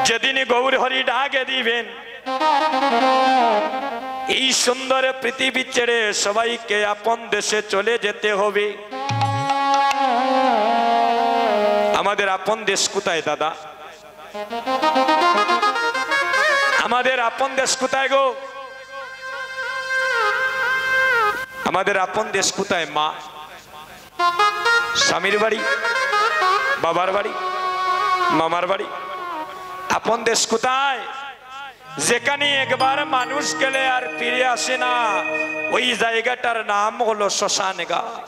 যেদিন গৌর হরি ডাকে দিবেন এই সুন্দর পৃথিবী ছেড়ে সবাইকে আপন দেশে চলে যেতে হবে। আমাদের আপন দেশ কোথায় দাদা? আমাদের আপন দেশ কোথায় গো? আমাদের আপন দেশ কোথায়? মা, স্বামীর বাড়ি, বাবার বাড়ি, মামার বাড়ি। আপন দেশ কোথায়? যেখানে একবার মানুষ গেলে আর ফিরে আসে না, ওই জায়গাটার নাম হলো শ্মশান ঘাট।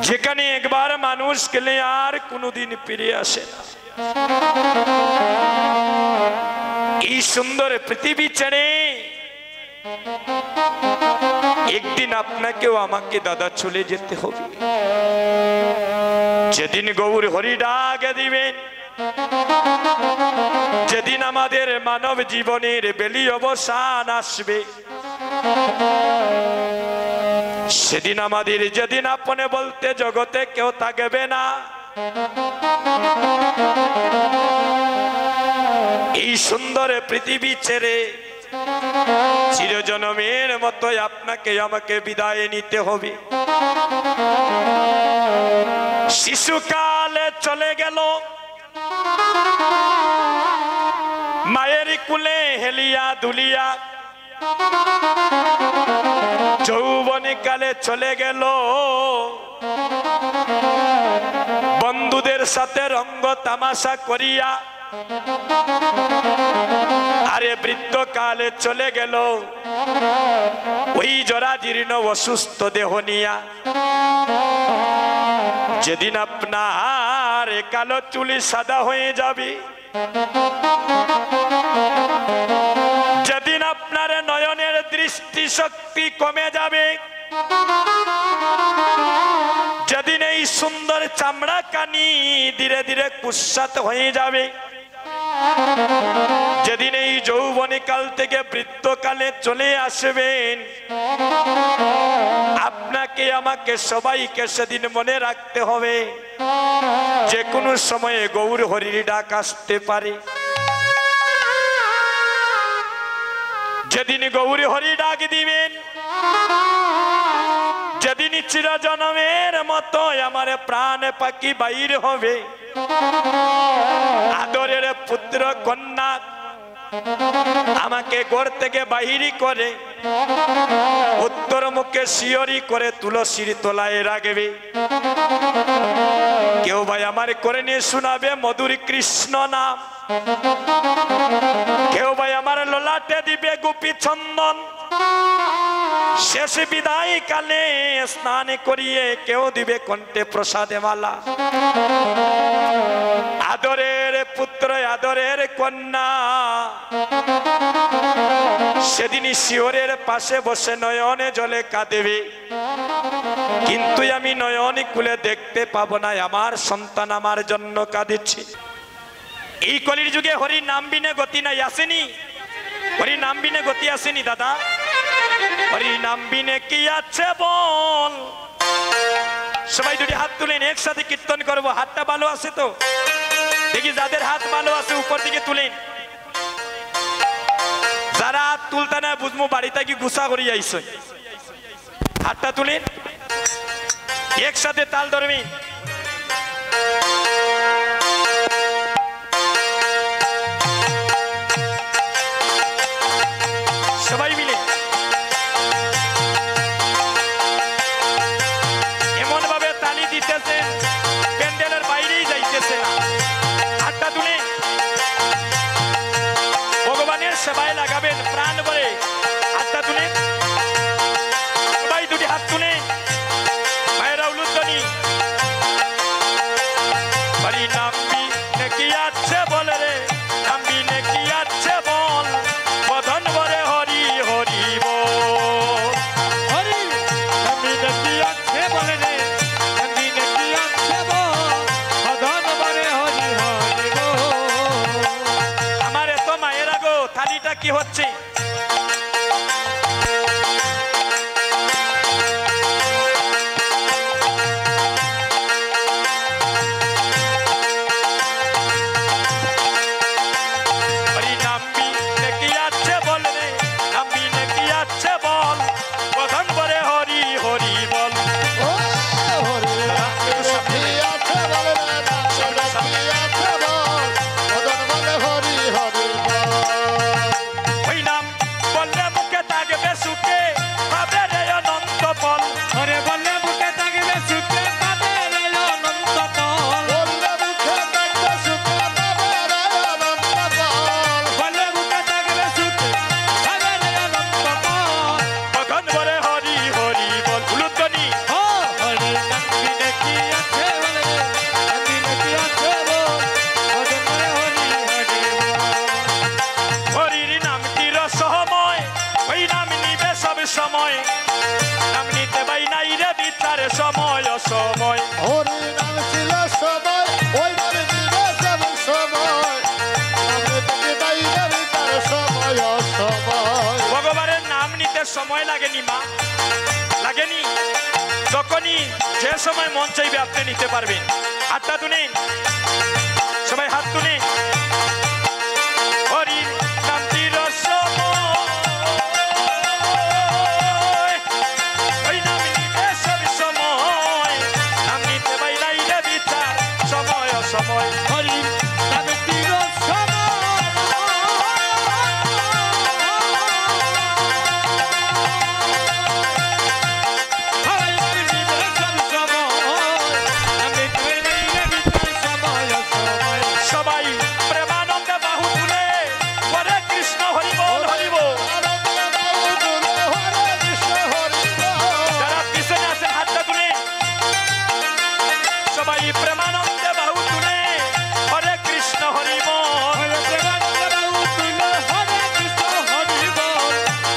যেখানে একবার মানুষ গেলে আর কোনোদিন ফিরে আসে না। এই সুন্দর পৃথিবী ছেড়ে একদিন আপনাকেও আমাকে দাদা চলে যেতে হবে। যেদিন গৌর হরি ডাকে দিবেন, যেদিন আমাদের মানব জীবনের বেলি অবসান আসবে, সেদিন আমাদের যেদিন আপনে বলতে জগতে কেউ থাকবে না, এই সুন্দর পৃথিবী ছেড়ে চিরজনমের মতো আপনাকে আমাকে বিদায় নিতে হবে। শিশুকালে চলে গেল মায়ের কুলে হেলিয়া দুলিয়া, যৌবনী কালে চলে গেল বন্ধুদের সাথে রঙ্গ তামাশা করিয়া, আরে বৃদ্ধ কালে চলে গেল ওই জরাজীর্ণ অসুস্থ দেহ নিয়া। যেদিন আপনার কালো চুলি সাদা হয়ে যাবে, যেদিন আপনার নয়নের দৃষ্টি শক্তি কমে যাবে, যেদিন এই সুন্দর চামড়া কানি ধীরে ধীরে কুৎসাত হয়ে যাবে, যেদিন এই যৌবনী কাল থেকে বৃদ্ধকালে চলে আসবেন, আপনাকে আমাকে সবাইকে সেদিন মনে রাখতে হবে যে কোনো সময়ে গৌর হরির ডাক আসতে পারে। যেদিন গৌর হরি ডাক দিবেন, যেদিন চিরজনমের মতো আমার প্রাণ পাখি বাইর হবে, আদরের পুত্র কন্যা আমাকে ঘর থেকে বাহিরি করে উত্তর মুখে শিয়রি করে তুলসীর তলায় রাখবে। কেউ ভাই আমার করে নিয়ে শোনাবে মধুর কৃষ্ণ নাম, কেউ ভাই আমার ললাটে দিবে গোপী চন্দন, শেষ বিদায় কালে স্নান করিয়ে কেউ দিবে কণ্ঠে প্রসাদে মালা। আদরের পুত্র আদরের কন্যা সেদিন শিওরের পাশে বসে নয়নে জলে কাঁদেবে, কিন্তু আমি নয়ন খুলে দেখতে পাবো না আমার সন্তান আমার জন্য কাঁদিচ্ছে। এই কলির যুগে হরি নাম বিনে গতি নাই, আসেনি? হরি নাম বিনে গতি আসেনি দাদা? হরি নাম বিনে কি আছে বল? সবাই দুটি হাত তুলেন, একসাথে কীর্তন করবো। হাতটা ভালো আছে তো? দেখি যাদের হাত ভালো আছে উপর দিকে তুলেন। যারা হাত তুলতে না বুঝবো বাড়িতে কি গুছা করি আইসো, হাতটা তুলেন, একসাথে তাল ধরবি। সবাই মিলে এমন ভাবে তালি দিতেছেন প্যান্ডেলের বাইরেই যাইতেছে না। হাতটা তুলে ভগবানের সেবায় লাগাবেন প্রাণ ভরে। হাতটা তুলে সবাই দুটি হাত তুলে মায়েরা উলুধ্বনি। হরি নাম্বি নাকি আছে বলে রে, নাম্বি নাকি আছে বল, বদন ভরে হরি হরি বল। হরি নাম্বি নাকি আছে বলে রে, নাম্বি নাকি আছে বল, বদন ভরে হরি হরি বল। আমার এত মায়েরা গো, থালিটা কি হচ্ছে? নিবার সময় সময় হরি নাম ছিল সময় ওই নাম নিবে সব সময় নামে বাইরে তার সময় সময় ভগবানের নাম নিতে সময় লাগেনি মা, লাগেনি? যখনই যে সময় মন চাইবে আপনি নিতে পারবেন। হাতটা তুলে সবাই হাত তুলে হরি নামটির সময় ওই নাম নিবে সব সময় নাম নিতে বাইরে বিচার সময় সময় হরি নামটির সবাই প্রেমানন্দে বাহু তুলে হরে কৃষ্ণ হরি বল হরি বল। যারা পিছনে আছেন হাতটা তুলে সবাই প্রেমানন্দে বাহু তুলে হরে কৃষ্ণ হরি বল।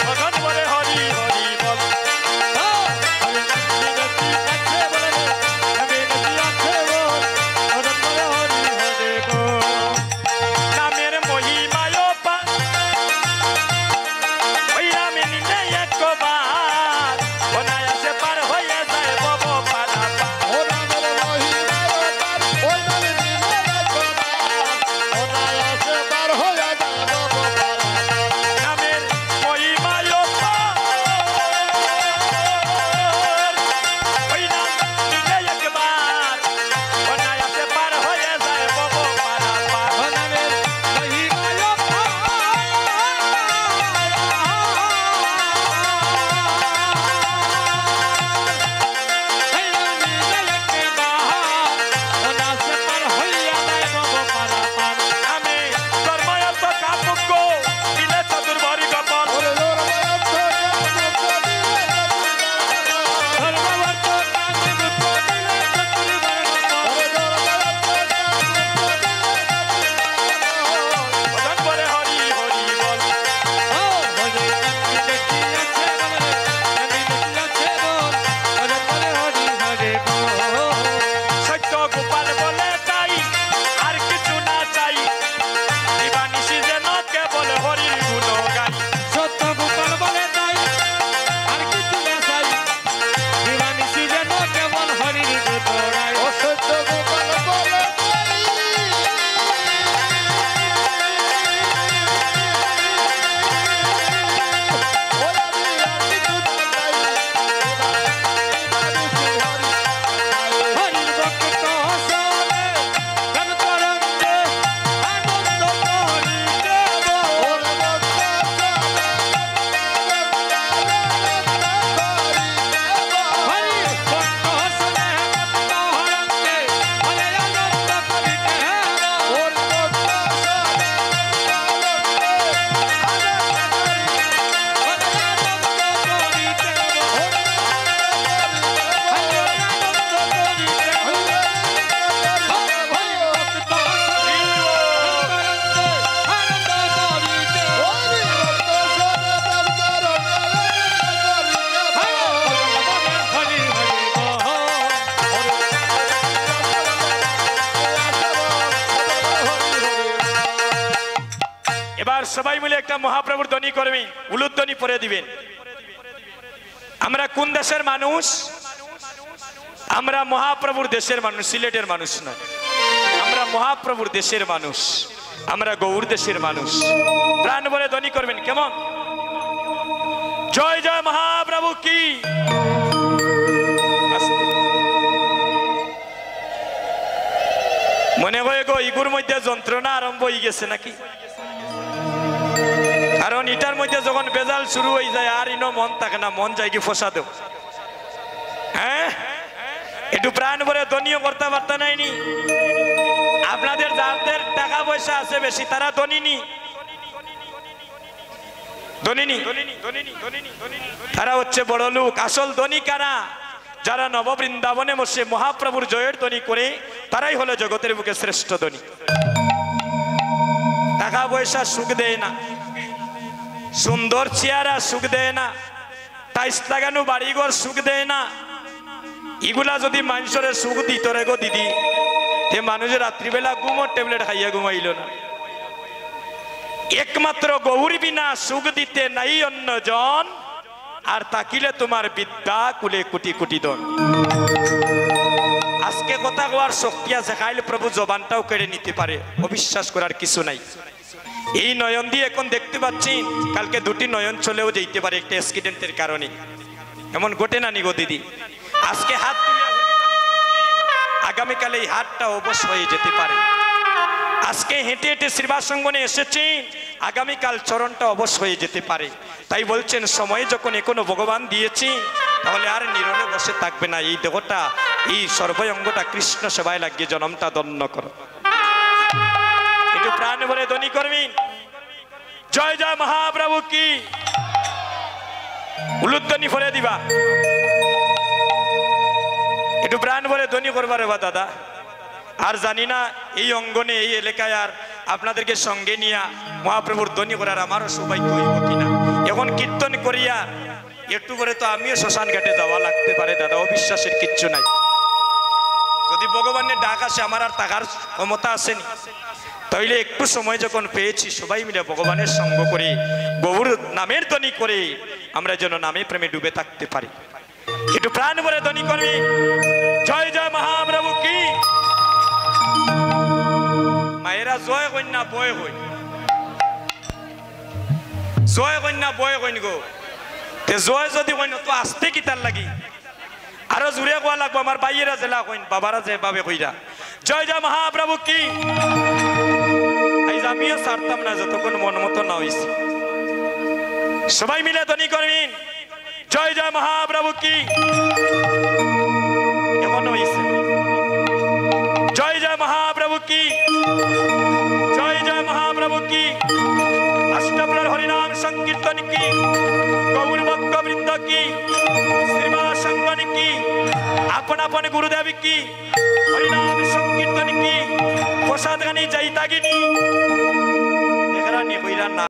ভগবান বলে হরি হরি বল। নামের মহিমায় ওই নামে নিলে একবার অনায়াসে পার হয়ে যায় বব পারাপার। নামের মহিমায় ওই নাম নিলে একবার অনায়াসে পার হয়ে যায় বব পারাপার। আমি কর্ময়ত কাপুক্য দিলে চতুর্ভরি গোপন ভজন করে হরি হরি বল। সত্য গোপাল বলে তাই আর কিছু না চাই দিবানিশি যেন কেবল হরির গুণ গাই। সত্য গোপাল বলে তাই আর কিছু না চাই দিবানিশি যেন কেবল হরির গোতরাই ও সত্য গোপাল বলে হরির ভক্ত সবে গান তরঙ্গে আনন্দ করিতে ওর ভক্ত হরি ভক্ত সবে ভক্ত হরঙ্গে হরে আনন্দ করিতে ওর ভক্ত সবে এবার সবাই মিলে একটা মহাপ্রভুর ধ্বনি করবেন, উলুধ্বনি পরে দিবেন। আমরা কোন দেশের মানুষ? আমরা মহাপ্রভুর দেশের মানুষ, সিলেটের মানুষ নয়। আমরা মহাপ্রভুর দেশের মানুষ, আমরা গৌর দেশের মানুষ। প্রাণ বলে ধ্বনি করবেন, কেমন? জয় জয় মহাপ্রভু কি। মনে হয় গো ইগুর মধ্যে যন্ত্রণা আরম্ভ হয়ে গেছে নাকি? কারণ এটার মধ্যে যখন বেজাল শুরু হয়ে যায় আর ইনো মন থাকে না, মন যায় কি ফসা দেব। হ্যাঁ, একটু প্রাণ ভরে ধ্বনিও করতে পারত নাইনি। আপনাদের যাদের টাকা পয়সা আছে বেশি তারা ধ্বনিনি, তারা হচ্ছে বড় লোক। আসল ধ্বনি কারা? যারা নববৃন্দাবনে বসে মহাপ্রভুর জয়ের ধ্বনি করে, তারাই হলো জগতের বুকে শ্রেষ্ঠ ধ্বনি। টাকা পয়সা সুখ দেয় না, সুন্দর চেহারা সুখ দেয় না, টাইস লাগানো বাড়িঘর সুখ দেয় না, এগুলা যদি মানুষের সুখ দিত রে গো দিদি, তে মানুষের রাত্রিবেলা ঘুমোর ট্যাবলেট খাইয়া ঘুমাইল না। একমাত্র গৌরী বিনা সুখ দিতে নাই অন্যজন, আর তাকিলে তোমার বিদ্যা কুলে কোটি কোটি দন। আজকে কথা কোয়ার শক্তি আছে, খাইলে প্রভু জবানটাও কেড়ে নিতে পারে, অবিশ্বাস করার কিছু নাই। এই নয়ন দিয়ে এখন দেখতে পাচ্ছি, কালকে দুটি নয়ন চলেও যেতে পারে একটা অ্যাক্সিডেন্টের কারণে। এমন ঘটে না নি গো দিদি? আজকে হাত তুলে আগামীকালে এই হাতটা অবশ হয়ে যেতে পারে। আজকে হেঁটে হেঁটে শ্রীবাসঙ্গনে এসেছি, আগামীকাল চরণটা অবশ হয়ে যেতে পারে। তাই বলছেন সময় যখন এখনো ভগবান দিয়েছি, তাহলে আর নীরবে বসে থাকবে না। এই দেহটা, এই সর্বঙ্গটা কৃষ্ণ সেবায় লাগিয়ে জনমটা ধন্য করো। একটু প্রাণ ভরে ধ্বনি করবি, জয় জয় মহাপ্রভু কি। উলুধ্বনি ভরে দিবা, একটু প্রাণ ভরে ধ্বনি করবার বা দাদা। আর জানি না এই অঙ্গনে এই এলাকায় আর আপনাদেরকে সঙ্গে নিয়ে মহাপ্রভুর ধ্বনি করার আমারও সৌভাগ্য হইব কিনা। এখন কীর্তন করিয়া একটু করে তো আমিও শ্মশান ঘাটে যাওয়া লাগতে পারে দাদা, অবিশ্বাসের কিচ্ছু নাই। যদি ভগবানের ডাক আসে, আমার আর টাকার ক্ষমতা আসেনি, তাইলে একটু সময় যখন পেয়েছি সবাই মিলে ভগবানের সঙ্গ করে গৌর নামের ধ্বনি করে আমরা যেন নামে প্রেমে ডুবে থাকতে পারি। একটু প্রাণ ভরে ধ্বনি করবি, জয় জয় মহাপ্রভু কি। মায়েরা জয় কন্যা বয় হই, জয় কন্যা বয় কইন গো। তে জয় যদি কইন তো আসতে কি তার লাগি, আরো জুড়ে কোয়া লাগবো। আমার বাইয়েরা জেলা কইন, বাবারা যে বাবে কইরা জয় জয় মহাপ্রভু কি। আমিও ছাড়তাম না যতক্ষণ মন মতো না হইছে। সবাই মিলে ধ্বনি করবেন, জয় জয় মহাপ্রভু কি। এমন হইছে, জয় জয় মহাপ্রভু কি, জয় জয় মহাপ্রভু কি। অষ্টপ্রহর হরিনাম সংকীর্তন কি, গৌর ভক্ত বৃন্দ কি, শ্রীবাস সঙ্গন কি, আপন আপন গুরুদেব কি, হরিনাম সংকীর্তন কি, প্রসাদ গানি যাইতাগিনী